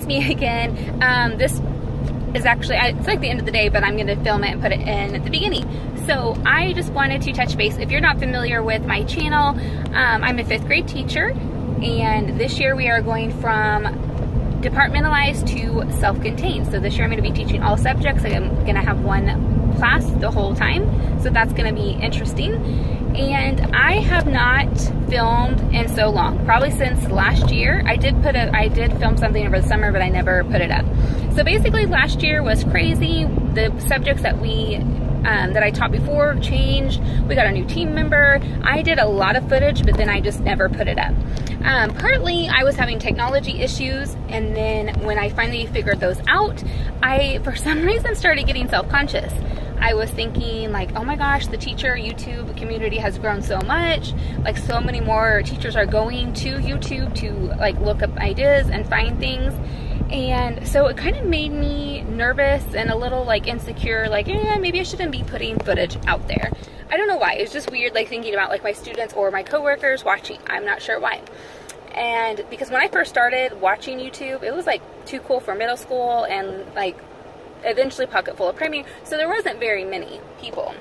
it's me again. This is actually, it's like the end of the day, but I'm going to film it and put it in at the beginning. So I just wanted to touch base. If you're not familiar with my channel, I'm a 5th grade teacher, and this year we are going from departmentalized to self-contained. So this year I'm going to be teaching all subjects. I'm going to have one class the whole time, so that's going to be interesting. And I have not filmed in so long, probably since last year. I did film something over the summer, but I never put it up. So basically last year was crazy. The subjects that that I taught before changed. We got a new team member. I did a lot of footage, but then I just never put it up. Partly I was having technology issues, and then when I finally figured those out, I, for some reason, started getting self-conscious. I was thinking like, oh my gosh, the teacher YouTube community has grown so much. Like, so many more teachers are going to YouTube to like look up ideas and find things. And so it kind of made me nervous and a little like insecure, like, maybe I shouldn't be putting footage out there. I don't know why. It's just weird, like thinking about like my students or my coworkers watching. I'm not sure why. And because when I first started watching YouTube, it was like too cool for middle school and like eventually pocket full of primary, so there wasn't very many people.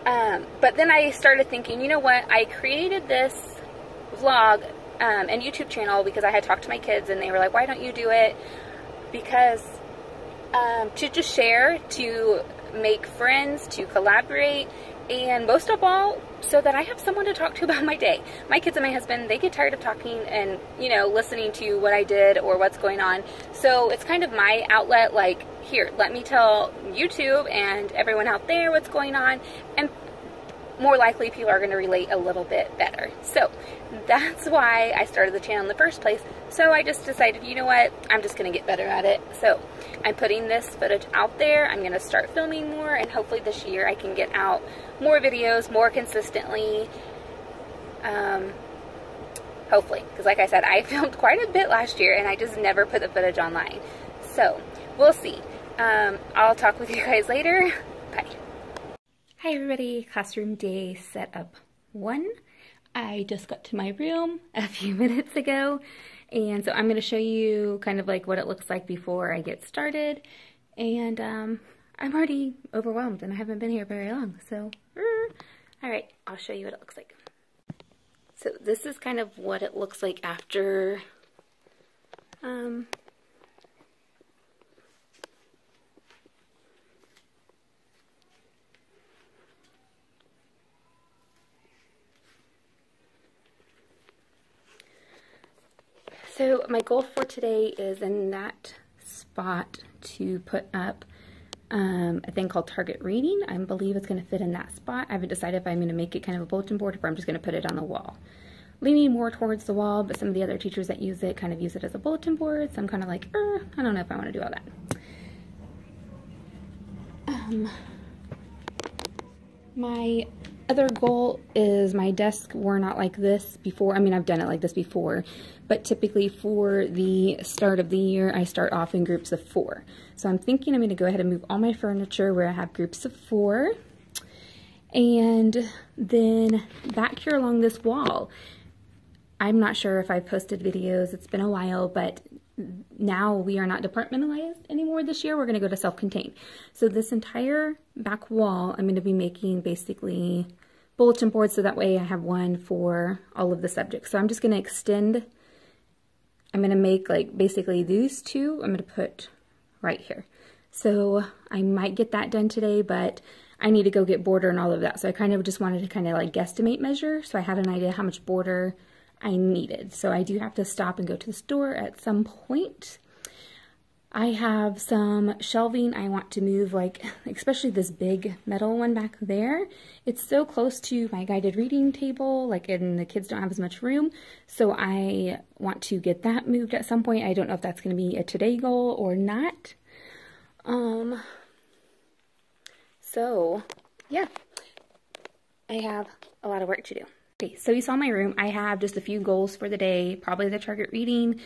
But then I started thinking, you know what, I created this vlog and YouTube channel because I had talked to my kids and they were like, why don't you do it? Because to just share, to make friends, to collaborate, and most of all, so that I have someone to talk to about my day. My kids and my husband, they get tired of talking and, you know, listening to what I did or what's going on. So it's kind of my outlet, like, here, let me tell YouTube and everyone out there what's going on, and more likely people are going to relate a little bit better. So that's why I started the channel in the first place. So I just decided, you know what, I'm just going to get better at it. So I'm putting this footage out there. I'm going to start filming more, and hopefully this year I can get out more videos more consistently. Hopefully, because like I said, I filmed quite a bit last year and I just never put the footage online. So we'll see. I'll talk with you guys later. Bye. Hi everybody, classroom day setup 1. I just got to my room a few minutes ago, and so I'm going to show you kind of like what it looks like before I get started. And I'm already overwhelmed and I haven't been here very long, so alright, I'll show you what it looks like. So this is kind of what it looks like after So my goal for today is in that spot to put up a thing called target reading. I believe it's going to fit in that spot. I haven't decided if I'm going to make it kind of a bulletin board or if I'm just going to put it on the wall. Leaning more towards the wall, but some of the other teachers that use it kind of use it as a bulletin board, so I'm kind of like, I don't know if I want to do all that. My other goal is my desk were not like this before. I mean, I've done it like this before, but typically for the start of the year, I start off in groups of 4. So I'm thinking I'm going to go ahead and move all my furniture where I have groups of 4. And then back here along this wall, I'm not sure if I've posted videos. It's been a while, but now we are not departmentalized anymore this year. We're going to go to self-contained. So this entire back wall, I'm going to be making basically bulletin boards, so that way I have one for all of the subjects. So I'm just going to extend, I'm going to make like basically these 2, I'm going to put right here. So I might get that done today, but I need to go get border and all of that. So I kind of just wanted to kind of like guesstimate measure, so I had an idea how much border I needed. So I do have to stop and go to the store at some point. I have some shelving I want to move, like especially this big metal one back there. It's so close to my guided reading table, like, and the kids don't have as much room. So I want to get that moved at some point. I don't know if that's going to be a today goal or not. So yeah, I have a lot of work to do. Okay, so you saw my room. I have just a few goals for the day, probably the target reading,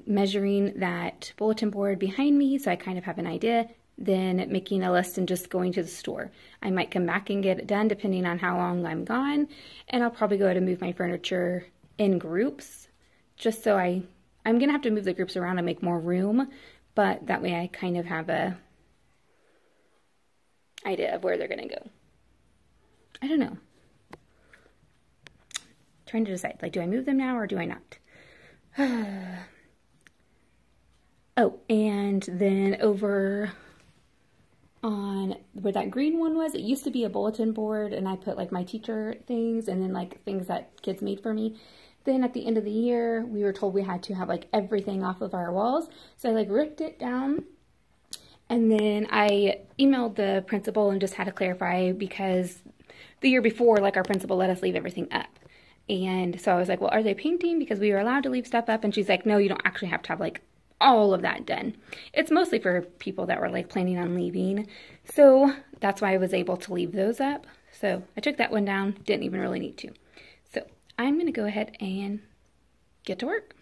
measuring that bulletin board behind me so I kind of have an idea, then making a list and just going to the store. I might come back and get it done depending on how long I'm gone, and I'll probably go ahead and move my furniture in groups just so I I'm going to have to move the groups around and make more room, but that way I kind of have a idea of where they're going to go. I don't know. Trying to decide, like, do I move them now or do I not? Oh, and then over on where that green one was, it used to be a bulletin board, and I put like my teacher things and then like things that kids made for me. Then at the end of the year, we were told we had to have like everything off of our walls. So I like ripped it down, and then I emailed the principal and just had to clarify, because the year before, like, our principal let us leave everything up. And so I was like, well, are they painting? Because we were allowed to leave stuff up. And she's like, no, you don't actually have to have like all of that done. It's mostly for people that were like planning on leaving. So that's why I was able to leave those up. So I took that one down, didn't even really need to. So I'm going to go ahead and get to work.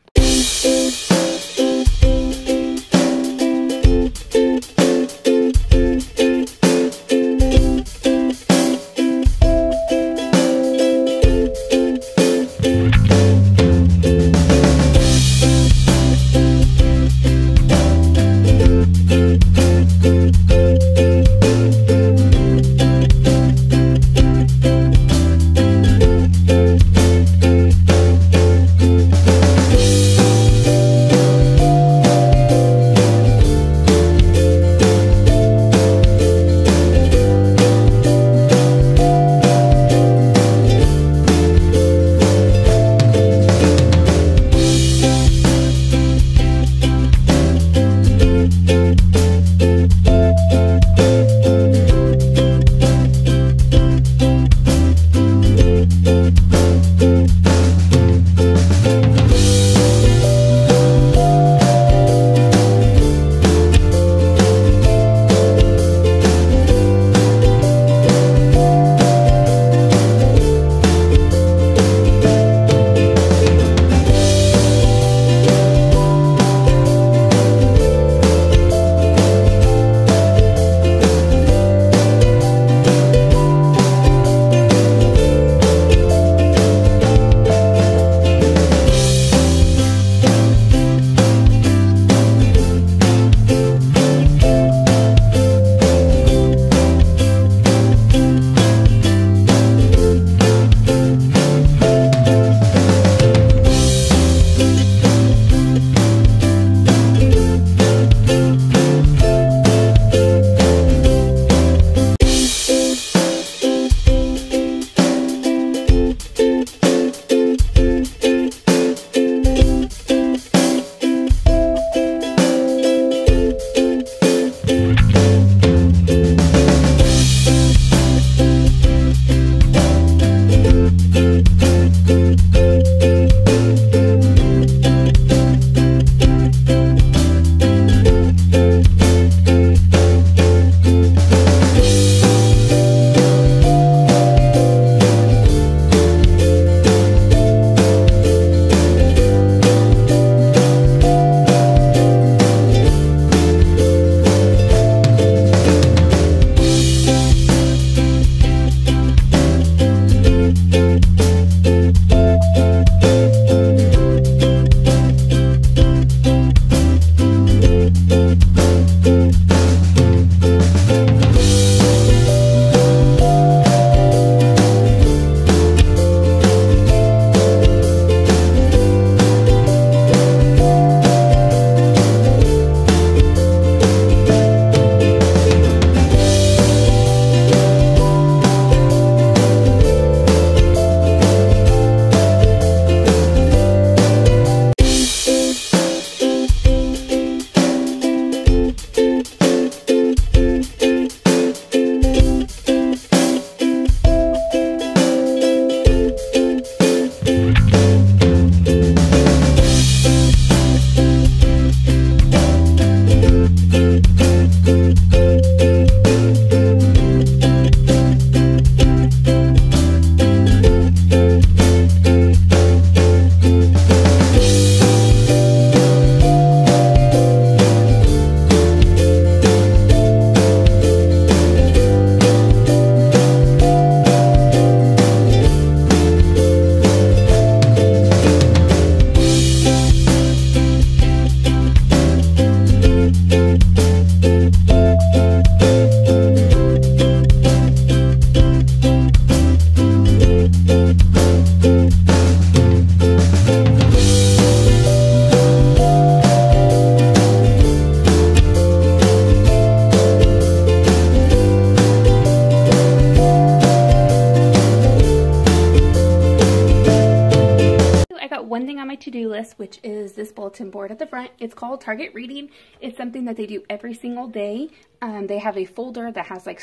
one thing on my to-do list, which is this bulletin board at the front. It's called Target Reading. It's something that they do every single day. They have a folder that has like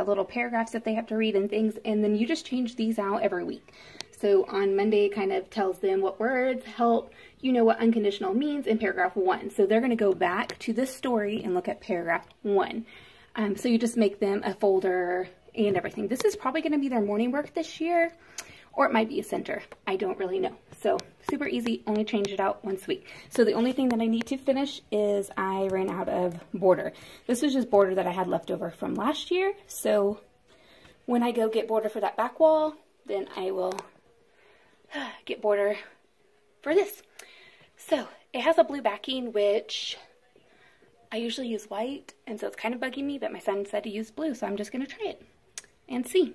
little paragraphs that they have to read and things, and then you just change these out every week. So on Monday, it kind of tells them what words help you know what unconditional means in paragraph 1. So they're going to go back to this story and look at paragraph 1. So you just make them a folder and everything. This is probably going to be their morning work this year, or it might be a center. I don't really know. So super easy, only change it out once a week. So the only thing that I need to finish is I ran out of border. This was just border that I had left over from last year. So when I go get border for that back wall, then I will get border for this. So it has a blue backing, which I usually use white, and so it's kind of bugging me, but my son said to use blue, so I'm just going to try it and see.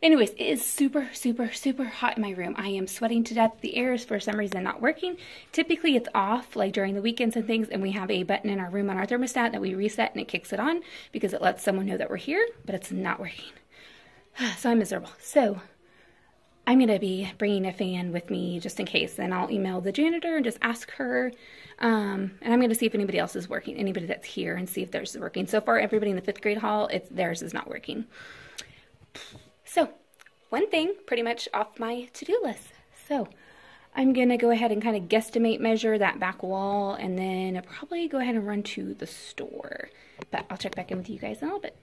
Anyways, it is super, super, super hot in my room. I am sweating to death. The air is for some reason not working. Typically it's off like during the weekends and things, and we have a button in our room on our thermostat that we reset and it kicks it on because it lets someone know that we're here, but it's not working. So I'm miserable. So I'm going to be bringing a fan with me just in case. Then I'll email the janitor and just ask her. And I'm going to see if anybody else is working, anybody that's here, and see if theirs is working. So far, everybody in the 5th grade hall, theirs is not working. So one thing pretty much off my to-do list. So I'm going to go ahead and kind of guesstimate measure that back wall, and then probably go ahead and run to the store. But I'll check back in with you guys in a little bit.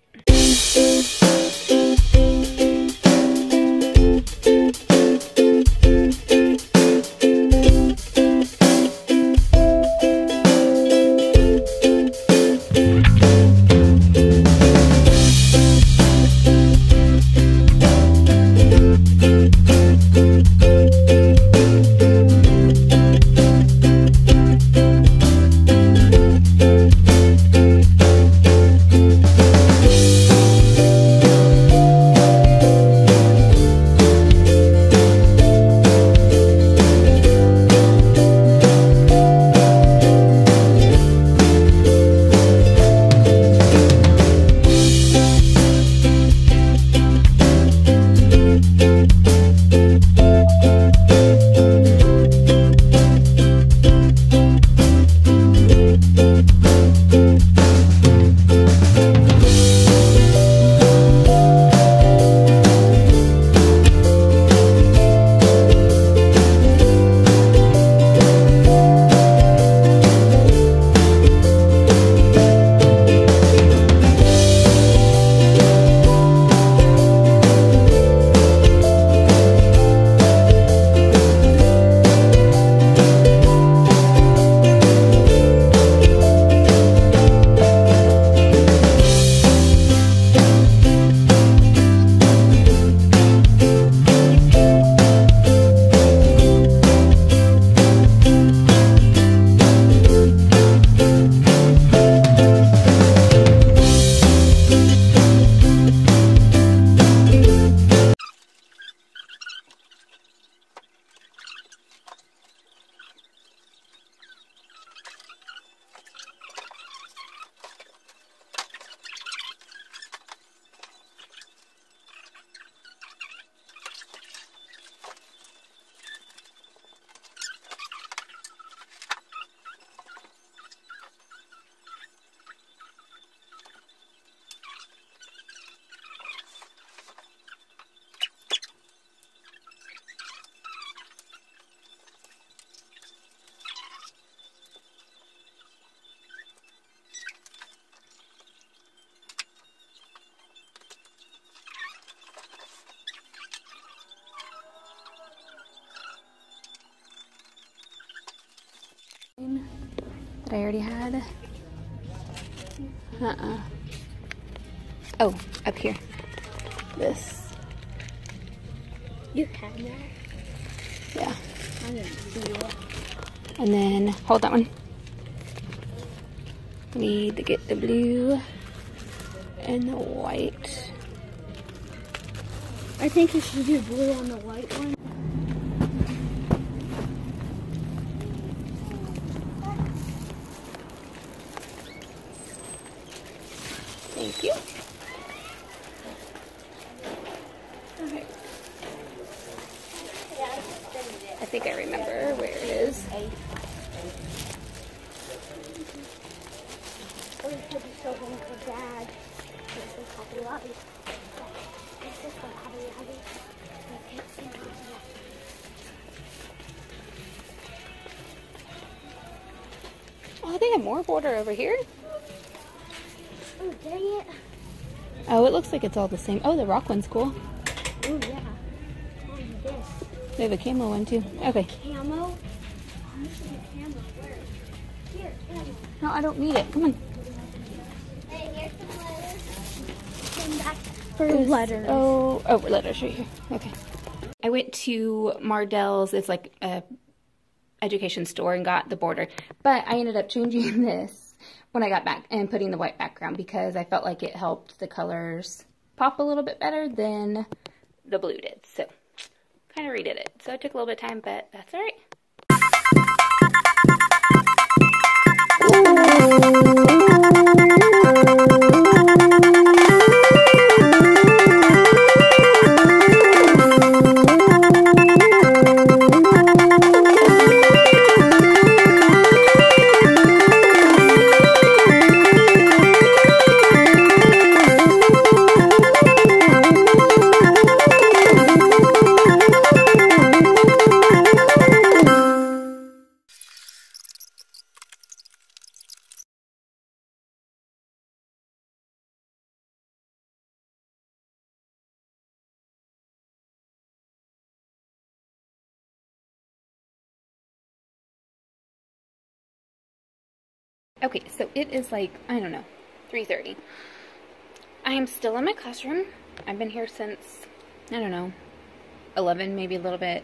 That I already had. Oh, up here. This. You had that? Yeah. I didn't see it. And then hold that one. We need to get the blue and the white. I think you should do blue on the white one. Thank you. All right. Yeah, I think I remember where it is. Oh, they have more border over here. Oh, dang it. Oh, it looks like it's all the same. Oh, the rock one's cool. Oh, yeah. Oh, this. They have a camo one too. Okay. Camo? This is a camo. Where? Here, camo. No, I don't need it. Come on. Hey, here's some letters. Come back for letters. Oh, letters right here. Okay. I went to Mardell's. It's like a education store and got the border. But I ended up changing this when I got back and putting the white background because I felt like it helped the colors pop a little bit better than the blue did. So kind of redid it. So it took a little bit of time, but that's all right. Okay, so it is like, I don't know, 3:30. I am still in my classroom. I've been here since, I don't know, 11, maybe a little bit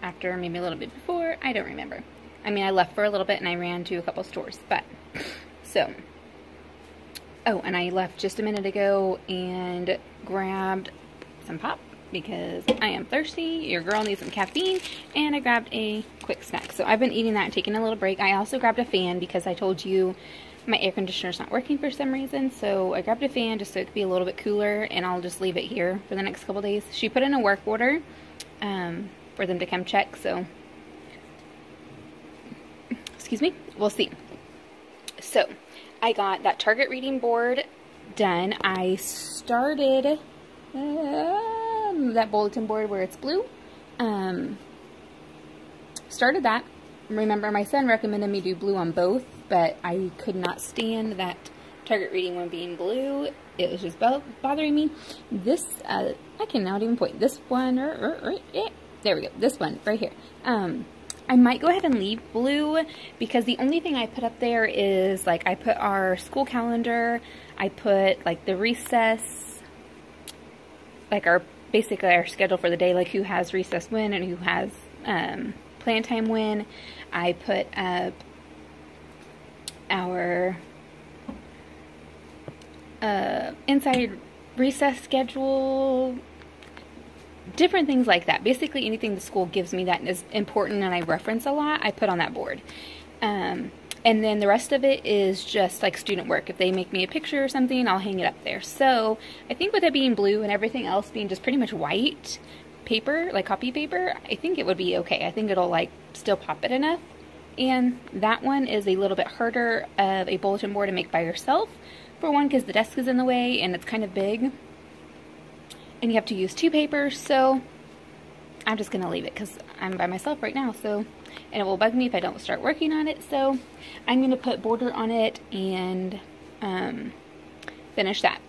after, maybe a little bit before. I don't remember. I mean, I left for a little bit and I ran to a couple stores, but, so. Oh, and I left just a minute ago and grabbed some pop because I am thirsty. Your girl needs some caffeine, and I grabbed a quick snack. So I've been eating that and taking a little break. I also grabbed a fan because I told you my air conditioner's not working for some reason. So I grabbed a fan just so it could be a little bit cooler, and I'll just leave it here for the next couple days. She put in a work order for them to come check, so excuse me, we'll see. So I got that Target reading board done. I started that bulletin board where it's blue. Started that. Remember, my son recommended me do blue on both, but I could not stand that Target reading one being blue. It was just bothering me. This, I cannot even point. This one, right, there we go. This one right here. I might go ahead and leave blue because the only thing I put up there is, like, I put our school calendar, I put, like, the recess, like, basically our schedule for the day, like who has recess when and who has plan time when. I put up our inside recess schedule, different things like that. Basically anything the school gives me that is important and I reference a lot, I put on that board. And then the rest of it is just like student work. If they make me a picture or something, I'll hang it up there. So I think with it being blue and everything else being just pretty much white paper, like copy paper, I think it would be okay. I think it'll like still pop it enough. And that one is a little bit harder of a bulletin board to make by yourself. For one, because the desk is in the way and it's kind of big. And you have to use two papers, so I'm just going to leave it because I'm by myself right now. So, and it will bug me if I don't start working on it. So I'm going to put border on it and finish that.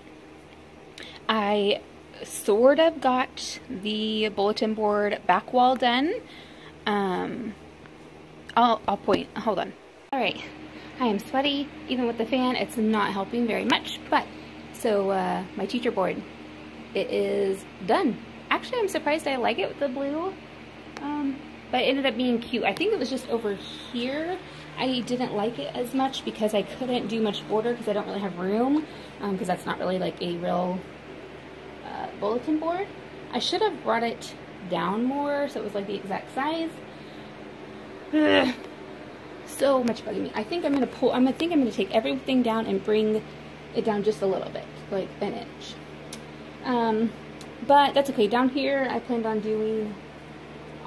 I sort of got the bulletin board back wall done. I'll point. Hold on. All right. I am sweaty. Even with the fan, it's not helping very much. But, so my teacher board, it is done. Actually, I'm surprised I like it with the blue. But it ended up being cute. I think it was just over here I didn't like it as much because I couldn't do much border because I don't really have room, because that's not really like a real bulletin board. I should have brought it down more so it was like the exact size. Ugh. So much bugging me. I think I'm gonna take everything down and bring it down just a little bit, like an inch. But that's okay. Down here I planned on doing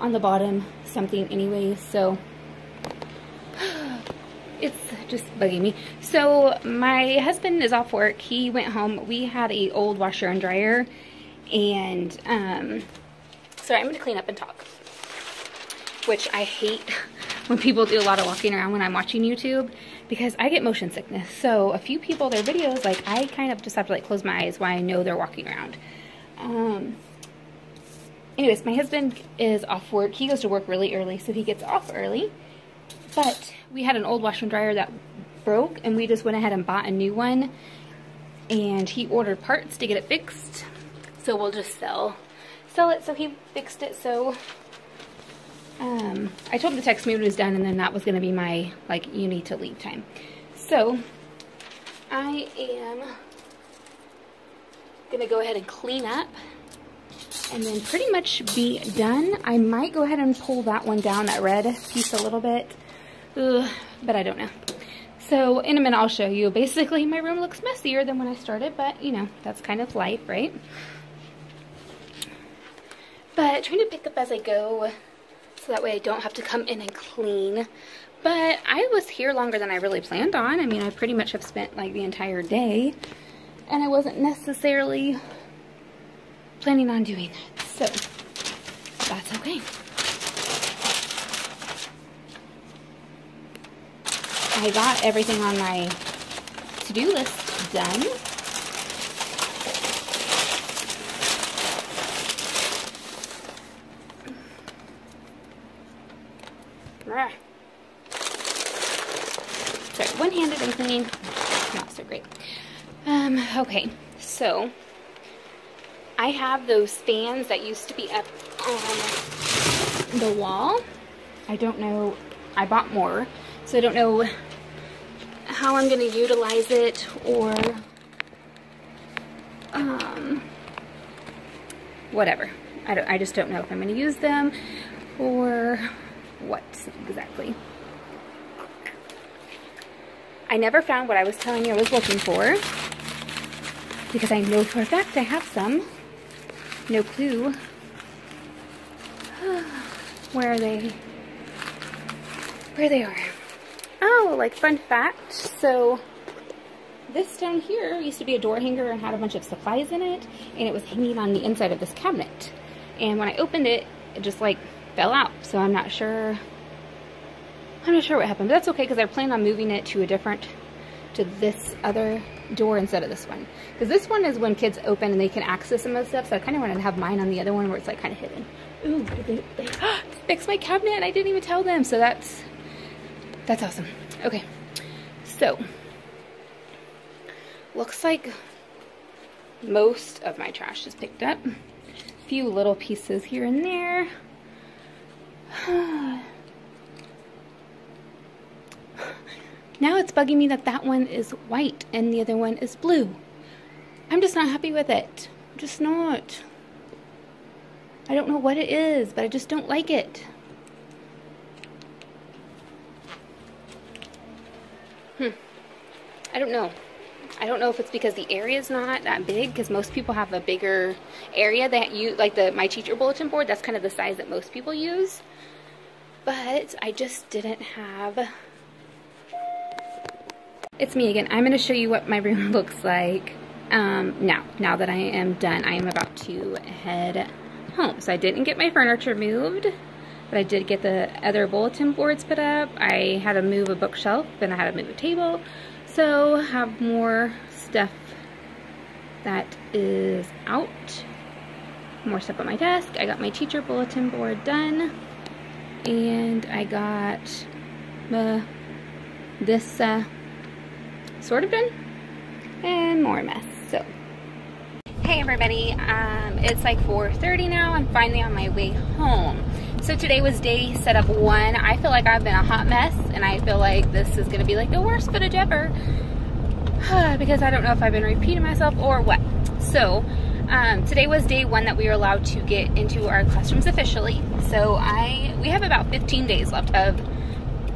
on the bottom something anyway, so it's just bugging me. So my husband is off work. He went home. We had a old washer and dryer, and sorry, I'm gonna clean up and talk, which I hate when people do a lot of walking around when I'm watching YouTube, because I get motion sickness. So a few people, their videos, like I kind of just have to like close my eyes while I know they're walking around. Anyways, my husband is off work. He goes to work really early, so he gets off early. But we had an old washer and dryer that broke, and we just went ahead and bought a new one. And he ordered parts to get it fixed, so we'll just sell it. So he fixed it. So I told him to text me when it was done, and then that was going to be my like you need to leave time. So I am gonna go ahead and clean up and then pretty much be done. I might go ahead and pull that one down, that red piece, a little bit. Ugh, but I don't know. So in a minute I'll show you. Basically my room looks messier than when I started, but you know, that's kind of life, right? But trying to pick up as I go so that way I don't have to come in and clean. But I was here longer than I really planned on. I mean, I pretty much have spent like the entire day, and I wasn't necessarily planning on doing that, so that's okay. I got everything on my to-do list done. Sorry, one-handed and cleaning, not so great. Okay, so I have those fans that used to be up on the wall. I don't know, I bought more, so I don't know how I'm gonna utilize it, or whatever. I just don't know if I'm gonna use them or what exactly. I never found what I was telling you I was looking for, because I know for a fact I have some. No clue. Where are they? Where they are. Oh, like fun fact. So this down here used to be a door hanger and had a bunch of supplies in it, and it was hanging on the inside of this cabinet. And when I opened it, it just like fell out. So I'm not sure what happened, but that's okay, because I plan on moving it to this other door instead of this one, because this one is when kids open and they can access some of the stuff. So I kind of wanted to have mine on the other one where it's like kind of hidden. Ooh, they fixed my cabinet and I didn't even tell them, so that's awesome. Okay, so looks like most of my trash is picked up. A few little pieces here and there. Now it's bugging me that that one is white and the other one is blue. I'm just not happy with it. I'm just not. I don't know what it is, but I just don't like it. I don't know. I don't know if it's because the area is not that big, because most people have a bigger area that you, like my teacher bulletin board, that's kind of the size that most people use. But I just didn't have... It's me again. I'm going to show you what my room looks like now that I am done. I am about to head home. So I didn't get my furniture moved, but I did get the other bulletin boards put up. I had to move a bookshelf, and I had to move a table. So have more stuff that is out. More stuff on my desk. I got my teacher bulletin board done, and I got this sort of done, and more mess. So hey everybody, it's like 4:30 now. I'm finally on my way home. So today was day setup 1. I feel like I've been a hot mess, and I feel like this is gonna be like the worst footage ever, because I don't know if I've been repeating myself or what. So today was day 1 that we were allowed to get into our classrooms officially. So we have about 15 days left of,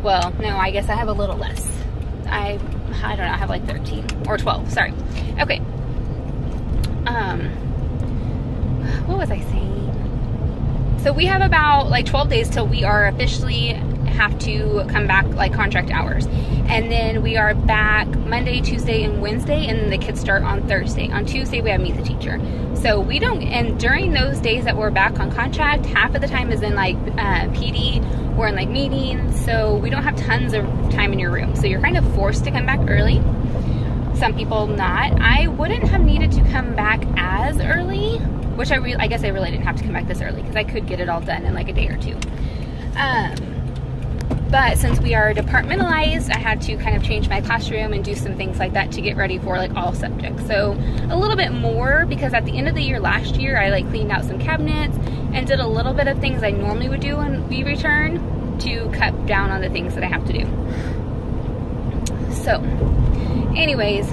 well, no, I guess I have a little less. I don't know, I have like 13 or 12, sorry. Okay. What was I saying? So we have about like 12 days till we are officially have to come back like contract hours. And then we are back Monday, Tuesday, and Wednesday, and then the kids start on Thursday. On Tuesday, we have Meet the Teacher. So we don't, and during those days that we're back on contract, half of the time is in like PD or in like meetings, so we don't have tons of time in your room. So you're kind of forced to come back early. Some people not. I wouldn't have needed to come back as early, which I guess I really didn't have to come back this early because I could get it all done in like a day or two. But since we are departmentalized, I had to kind of change my classroom and do some things like that to get ready for like all subjects. So a little bit more, because at the end of the year last year, I like cleaned out some cabinets and did a little bit of things I normally would do when we return to cut down on the things that I have to do. So anyways,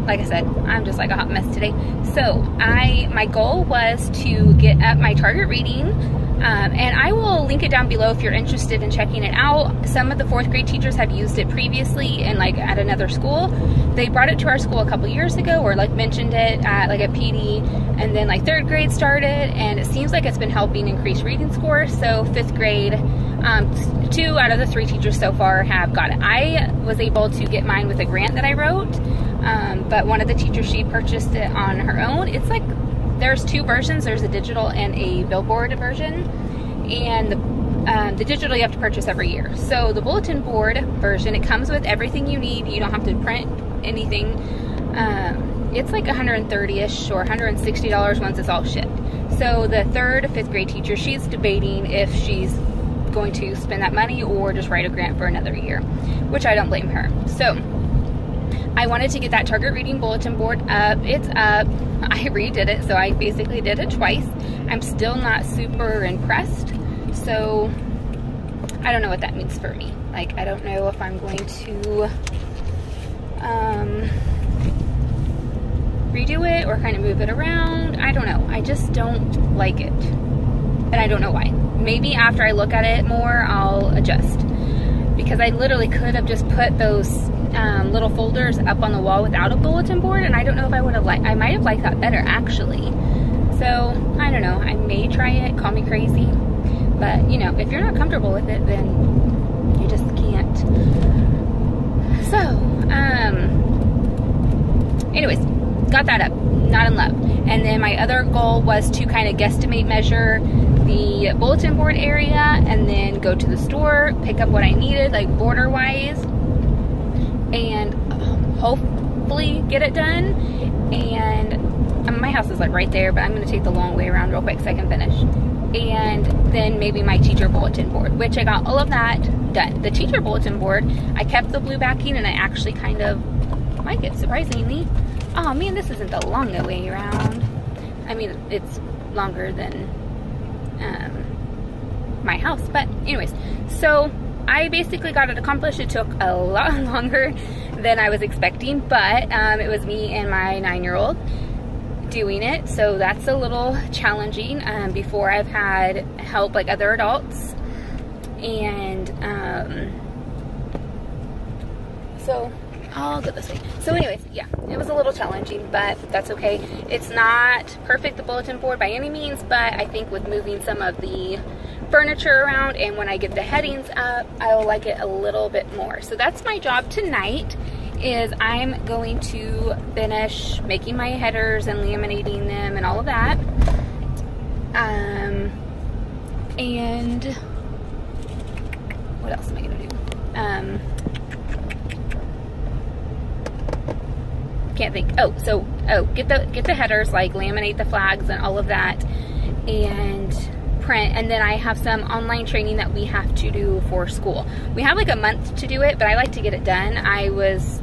like I said, I'm just like a hot mess today. So my goal was to get up my target reading. And I will link it down below if you're interested in checking it out. Some of the 4th grade teachers have used it previously and like at another school. They brought it to our school a couple years ago, or like mentioned it at like a PD, and then like 3rd grade started, and it seems like it's been helping increase reading scores. So 5th grade, 2 out of the 3 teachers so far have got it. I was able to get mine with a grant that I wrote, but one of the teachers, she purchased it on her own. It's like, there's 2 versions. There's a digital and a billboard version, and the digital you have to purchase every year. So the bulletin board version, it comes with everything you need. You don't have to print anything. It's like $130-ish or $160 once it's all shipped. So the 3rd, 5th grade teacher, she's debating if she's going to spend that money or just write a grant for another year, which I don't blame her. So I wanted to get that target reading bulletin board up. It's up. I redid it, so I basically did it twice. I'm still not super impressed, so I don't know what that means for me. Like, I don't know if I'm going to redo it or kind of move it around. I don't know. I just don't like it, and I don't know why. Maybe after I look at it more, I'll adjust, because I literally could have just put those little folders up on the wall without a bulletin board, and I don't know if I would have I might have liked that better actually. So I don't know, I may try it, call me crazy, but you know, if you're not comfortable with it, then you just can't. So anyways, got that up, not in love. And then my other goal was to kind of guesstimate measure the bulletin board area, and then go to the store, pick up what I needed, like border wise, and hopefully get it done. And my house is like right there, but I'm going to take the long way around real quick so I can finish. And then maybe my teacher bulletin board, which I got all of that done. The teacher bulletin board, I kept the blue backing, and I actually kind of like it, surprisingly. Oh man, this isn't the long way around. I mean, it's longer than my house, but anyways, so I basically got it accomplished. It took a lot longer than I was expecting, but it was me and my 9-year-old doing it, so that's a little challenging. Before, I've had help like other adults, and so I'll go this way. So anyways, yeah, it was a little challenging, but that's okay. It's not perfect, the bulletin board, by any means, but I think with moving some of the furniture around, and when I get the headings up, I will like it a little bit more. So that's my job tonight, is I'm going to finish making my headers and laminating them and all of that. And what else am I gonna do? Can't think. Get the headers, like laminate the flags and all of that, and print. And then I have some online training that we have to do for school. We have like a month to do it, but I like to get it done. I was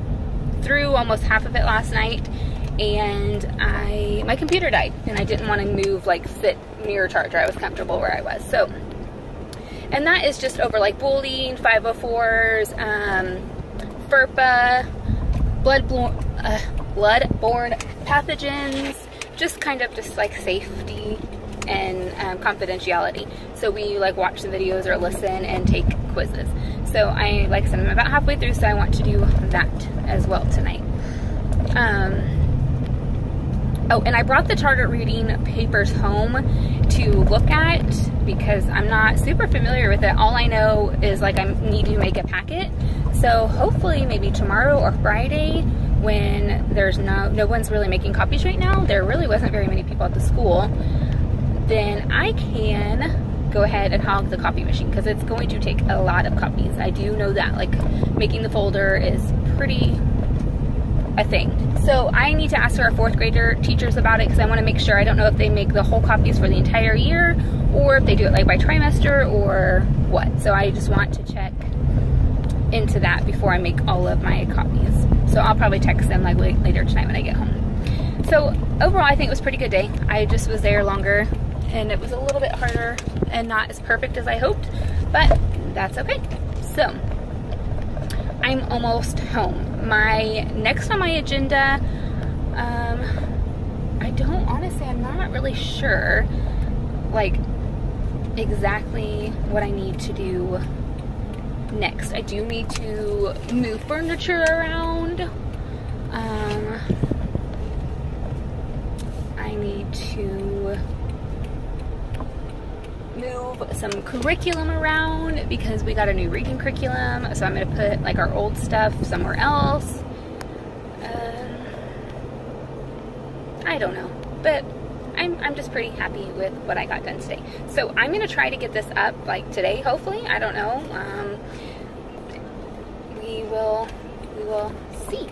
through almost half of it last night, and my computer died, and I didn't want to move, like sit near a charger. I was comfortable where I was. So, and that is just over like bullying, 504s, FERPA, bloodborne pathogens, just kind of just like safety and confidentiality. So we like watch the videos or listen and take quizzes. So like I said, I'm about halfway through, so I want to do that as well tonight. Oh, and I brought the Target Reading papers home to look at because I'm not super familiar with it. All I know is like I need to make a packet. So hopefully maybe tomorrow or Friday, when there's no one's really making copies right now, there really wasn't very many people at the school, then I can go ahead and hog the copy machine because it's going to take a lot of copies. I do know that, like, making the folder is pretty a thing. So I need to ask our 4th grader teachers about it because I want to make sure. I don't know if they make the whole copies for the entire year or if they do it like by trimester or what. So I just want to check into that before I make all of my copies. So I'll probably text them like later tonight when I get home. So overall, I think it was a pretty good day. I just was there longer and it was a little bit harder and not as perfect as I hoped, but that's okay. So I'm almost home. Next on my agenda, I'm not really sure like exactly what I need to do next. I do need to move furniture around. I need to move some curriculum around because we got a new reading curriculum, so I'm going to put like our old stuff somewhere else. I don't know, but I'm just pretty happy with what I got done today. So I'm going to try to get this up like today, hopefully. I don't know. We will see.